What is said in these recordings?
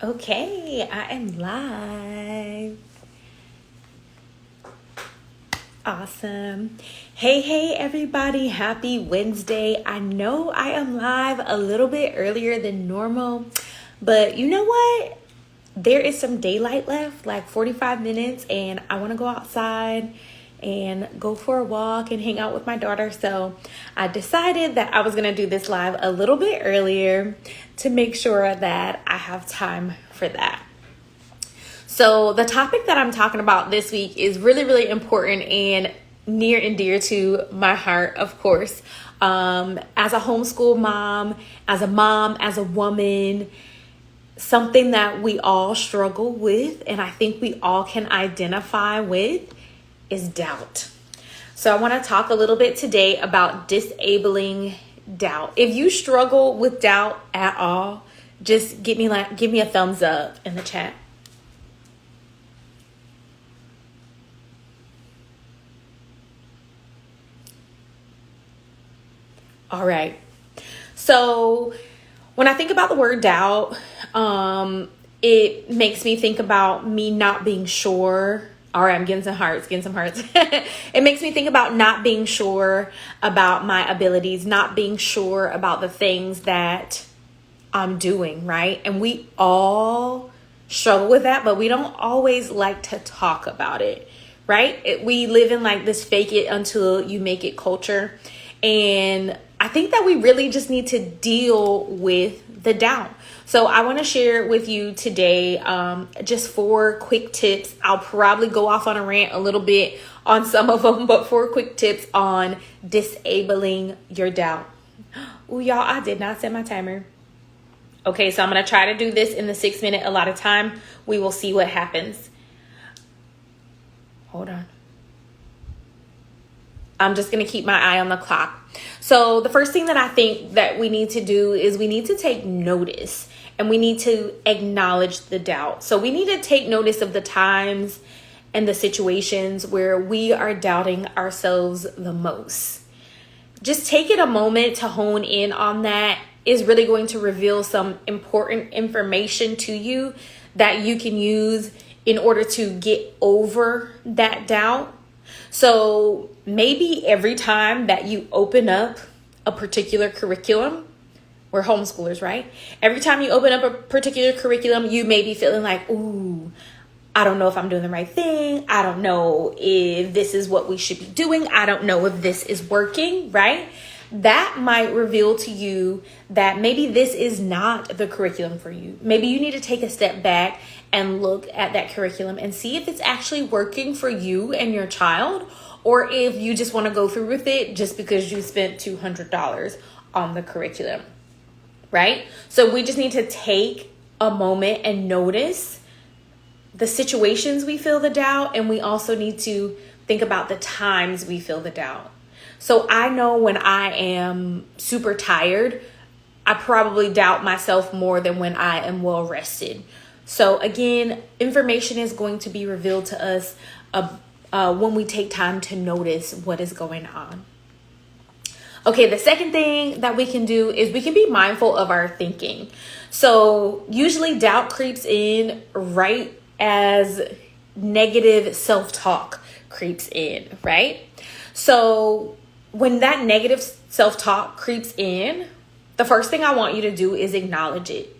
Okay, I am live. Awesome. Hey, everybody. Happy Wednesday. I know I am live a little bit earlier than normal, but you know what? There is some daylight left, like 45 minutes, and I want to go outside and go for a walk and hang out with my daughter. So I decided that I was going to do this live a little bit earlier to make sure that I have time for that. So the topic that I'm talking about this week is really, really important and near and dear to my heart, of course. As a homeschool mom, as a woman, something that we all struggle with, and I think we all can identify with, is doubt. So I want to talk a little bit today about disabling doubt. If you struggle with doubt at all, just give me a thumbs up in the chat. All right. So when I think about the word doubt, it makes me think about me not being sure. All right, I'm getting some hearts. It makes me think about not being sure about my abilities, not being sure about the things that I'm doing, right? And we all struggle with that, but we don't always like to talk about it, right? We live in like this fake it until you make it culture. And I think that we really just need to deal with the doubt. So I want to share with you today just 4 quick tips. I'll probably go off on a rant a little bit on some of them, but 4 quick tips on disabling your doubt. Oh, y'all, I did not set my timer. Okay, so I'm going to try to do this in the 6-minute allotted time. We will see what happens. Hold on. I'm just going to keep my eye on the clock. So the first thing that I think that we need to do is we need to take notice and we need to acknowledge the doubt. So we need to take notice of the times and the situations where we are doubting ourselves the most. Just take it a moment to hone in on that. Is really going to reveal some important information to you that you can use in order to get over that doubt. So maybe every time that you open up a particular curriculum, we're homeschoolers, right? Every time you open up a particular curriculum, you may be feeling like, ooh, I don't know if I'm doing the right thing. I don't know if this is what we should be doing. I don't know if this is working, right? That might reveal to you that maybe this is not the curriculum for you. Maybe you need to take a step back and look at that curriculum and see if it's actually working for you and your child, or if you just want to go through with it just because you spent $200 on the curriculum, right? So we just need to take a moment and notice the situations we feel the doubt, and we also need to think about the times we feel the doubt. So I know when I am super tired, I probably doubt myself more than when I am well rested. So again, information is going to be revealed to us when we take time to notice what is going on. Okay, the second thing that we can do is we can be mindful of our thinking. So usually doubt creeps in right as negative self-talk creeps in, right? So when that negative self-talk creeps in, the first thing I want you to do is acknowledge it.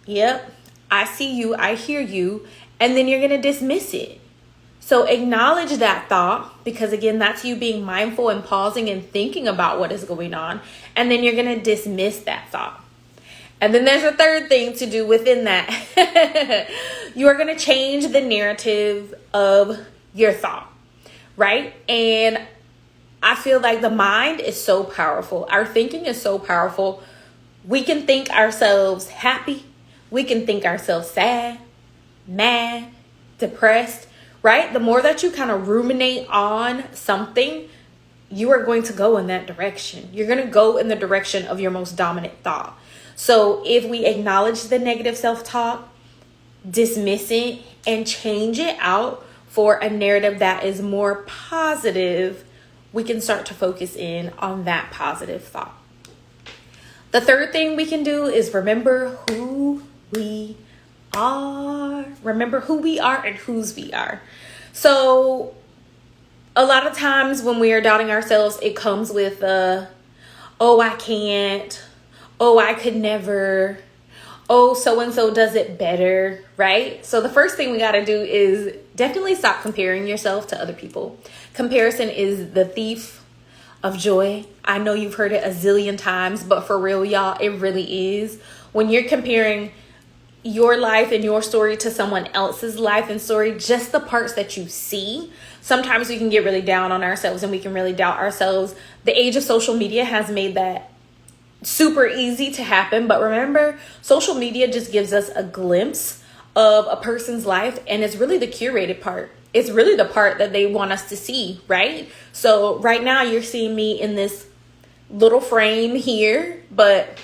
Yep, I see you, I hear you, and then you're going to dismiss it. So acknowledge that thought, because again, that's you being mindful and pausing and thinking about what is going on, and then you're going to dismiss that thought. And then there's a third thing to do within that. You are going to change the narrative of your thought, right? And I feel like the mind is so powerful. Our thinking is so powerful. We can think ourselves happy. We can think ourselves sad, mad, depressed, right? The more that you kind of ruminate on something, you are going to go in that direction. You're going to go in the direction of your most dominant thought. So if we acknowledge the negative self-talk, dismiss it, and change it out for a narrative that is more positive, we can start to focus in on that positive thought. The third thing we can do is remember who we are. Remember who we are and whose we are. So a lot of times when we are doubting ourselves, it comes with oh, I can't. Oh, I could never. Oh, so-and-so does it better, right? So the first thing we got to do is definitely stop comparing yourself to other people. Comparison is the thief of joy. I know you've heard it a zillion times, but for real, y'all, it really is. When you're comparing your life and your story to someone else's life and story, just the parts that you see, sometimes we can get really down on ourselves and we can really doubt ourselves. The age of social media has made that super easy to happen. But remember, social media just gives us a glimpse of a person's life, and it's really the curated part. It's really the part that they want us to see, right? So right now you're seeing me in this little frame here, but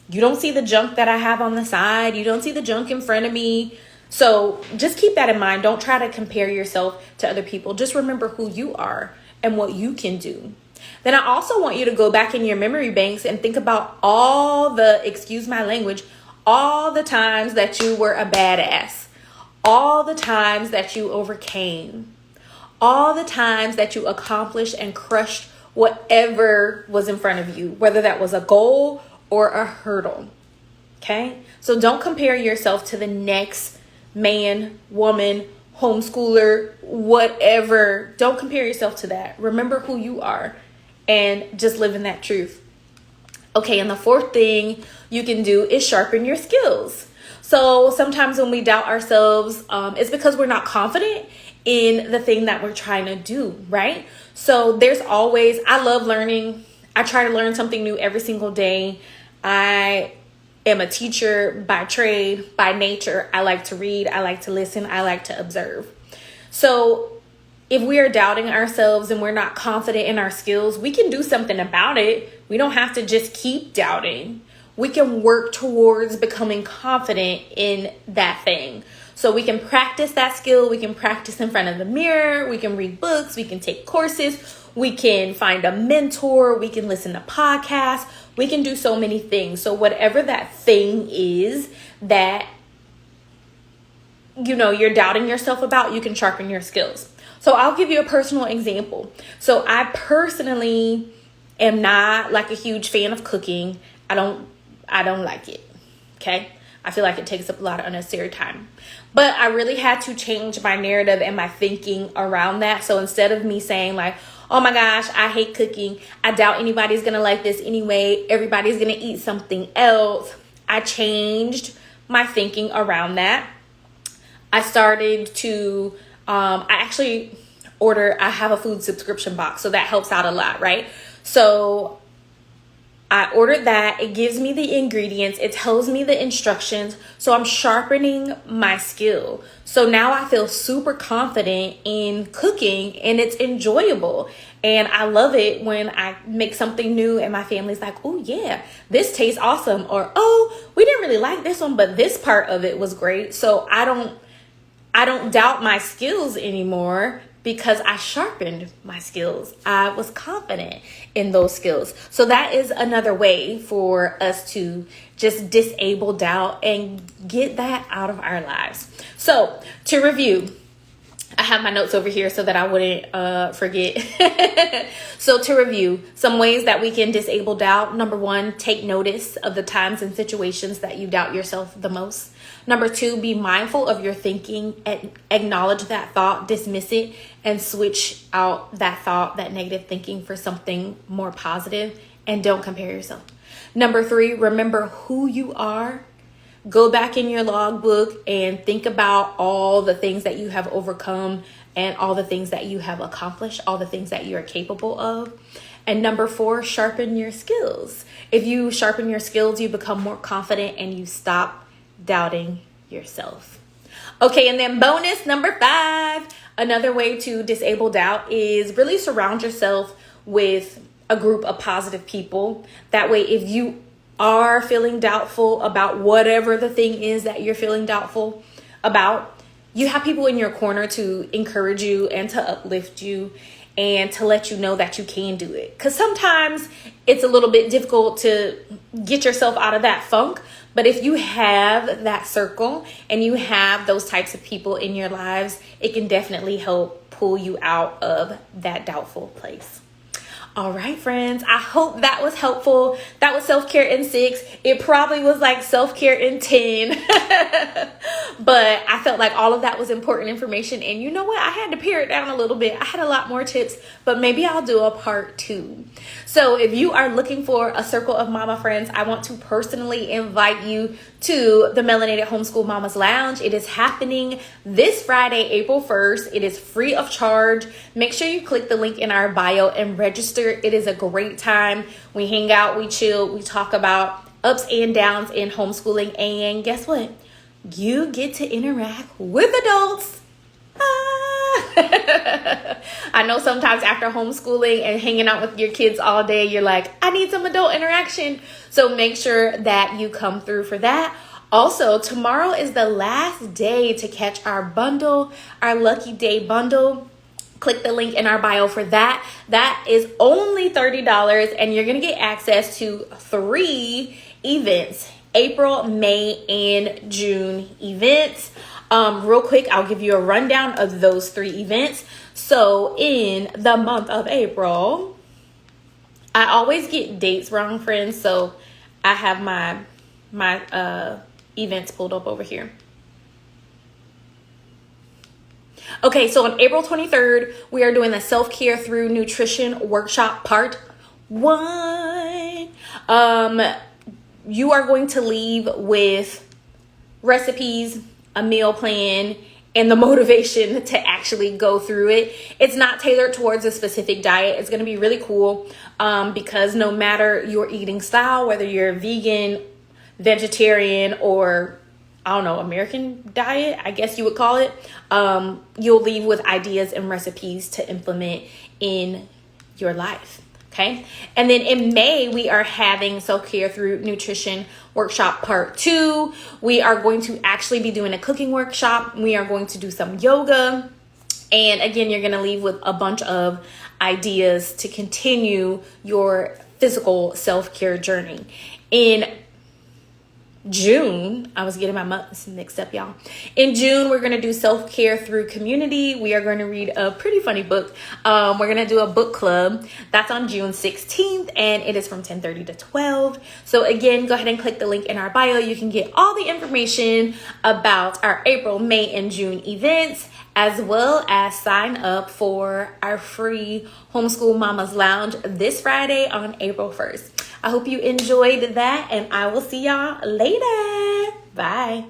you don't see the junk that I have on the side. You don't see the junk in front of me. So just keep that in mind. Don't try to compare yourself to other people. Just remember who you are and what you can do. Then I also want you to go back in your memory banks and think about all the, excuse my language, all the times that you were a badass, all the times that you overcame, all the times that you accomplished and crushed whatever was in front of you, whether that was a goal or a hurdle. Okay? So don't compare yourself to the next man, woman, homeschooler, whatever. Don't compare yourself to that. Remember who you are and just live in that truth. Okay, and the fourth thing you can do is sharpen your skills. So sometimes when we doubt ourselves, it's because we're not confident in the thing that we're trying to do, right? So there's always, I love learning. I try to learn something new every single day. I am a teacher by trade, by nature. I like to read, I like to listen, I like to observe. So if we are doubting ourselves and we're not confident in our skills, we can do something about it. We don't have to just keep doubting. We can work towards becoming confident in that thing. So we can practice that skill. We can practice in front of the mirror. We can read books. We can take courses. We can find a mentor. We can listen to podcasts. We can do so many things. So whatever that thing is that, you're doubting yourself about, you can sharpen your skills. So I'll give you a personal example. So I personally am not like a huge fan of cooking. I don't like it. Okay. I feel like it takes up a lot of unnecessary time, but I really had to change my narrative and my thinking around that. So instead of me saying like, oh my gosh, I hate cooking, I doubt anybody's going to like this anyway, everybody's going to eat something else, I changed my thinking around that. I started to, I have a food subscription box, so that helps out a lot, right? So I ordered that. It gives me the ingredients. It tells me the instructions. So I'm sharpening my skill. So now I feel super confident in cooking and it's enjoyable. And I love it when I make something new and my family's like, oh yeah, this tastes awesome. Or, oh, we didn't really like this one, but this part of it was great. So I don't doubt my skills anymore because I sharpened my skills. I was confident in those skills. So that is another way for us to just disable doubt and get that out of our lives. So to review, I have my notes over here so that I wouldn't forget. So to review, some ways that we can disable doubt. Number 1, take notice of the times and situations that you doubt yourself the most. Number 2, be mindful of your thinking, acknowledge that thought, dismiss it, and switch out that thought, that negative thinking for something more positive, and don't compare yourself. Number 3, remember who you are. Go back in your logbook and think about all the things that you have overcome and all the things that you have accomplished, all the things that you are capable of. And number 4, sharpen your skills. If you sharpen your skills, you become more confident and you stop doubting yourself. Okay, and then bonus number 5, another way to disable doubt is really surround yourself with a group of positive people. That way, if you are feeling doubtful about whatever the thing is that you're feeling doubtful about, you have people in your corner to encourage you and to uplift you. and to let you know that you can do it. Because sometimes it's a little bit difficult to get yourself out of that funk. But if you have that circle and you have those types of people in your lives, it can definitely help pull you out of that doubtful place. All right, friends, I hope that was helpful. That was self-care in 6. It probably was like self-care in 10. But I felt like all of that was important information. And you know what? I had to pare it down a little bit. I had a lot more tips, but maybe I'll do a part 2. So if you are looking for a circle of mama friends, I want to personally invite you to the Melanated Homeschool Mamas Lounge. It is happening this Friday, April 1st. It is free of charge. Make sure you click the link in our bio and register. It is a great time. We hang out, we chill, we talk about ups and downs in homeschooling. And guess what? You get to interact with adults. I know sometimes after homeschooling and hanging out with your kids all day, you're like, I need some adult interaction. So make sure that you come through for that. Also, tomorrow is the last day to catch our bundle, our Lucky Day bundle. Click the link in our bio for that. That is only $30, and you're going to get access to 3 events, April, May, and June events. Real quick, I'll give you a rundown of those 3 events. So in the month of April, I always get dates wrong, friends. So I have my events pulled up over here. Okay, so on April 23rd, we are doing the Self-Care Through Nutrition Workshop Part 1. You are going to leave with recipes, a meal plan, and the motivation to actually go through it. It's not tailored towards a specific diet. It's going to be really cool because no matter your eating style, whether you're vegan, vegetarian, or I don't know, American diet, I guess you would call it, you'll leave with ideas and recipes to implement in your life. Okay. And then in May, we are having Self-Care Through Nutrition Workshop Part 2. We are going to actually be doing a cooking workshop. We are going to do some yoga. And again, you're going to leave with a bunch of ideas to continue your physical self-care journey. In June, I was getting my months mixed up, y'all. In June, we're going to do Self-Care Through Community. We are going to read a pretty funny book. We're going to do a book club. That's on June 16th, and it is from 10:30 to 12. So again, go ahead and click the link in our bio. You can get all the information about our April, May, and June events, as well as sign up for our free Homeschool Mamas Lounge this Friday on April 1st. I hope you enjoyed that, and I will see y'all later. Bye.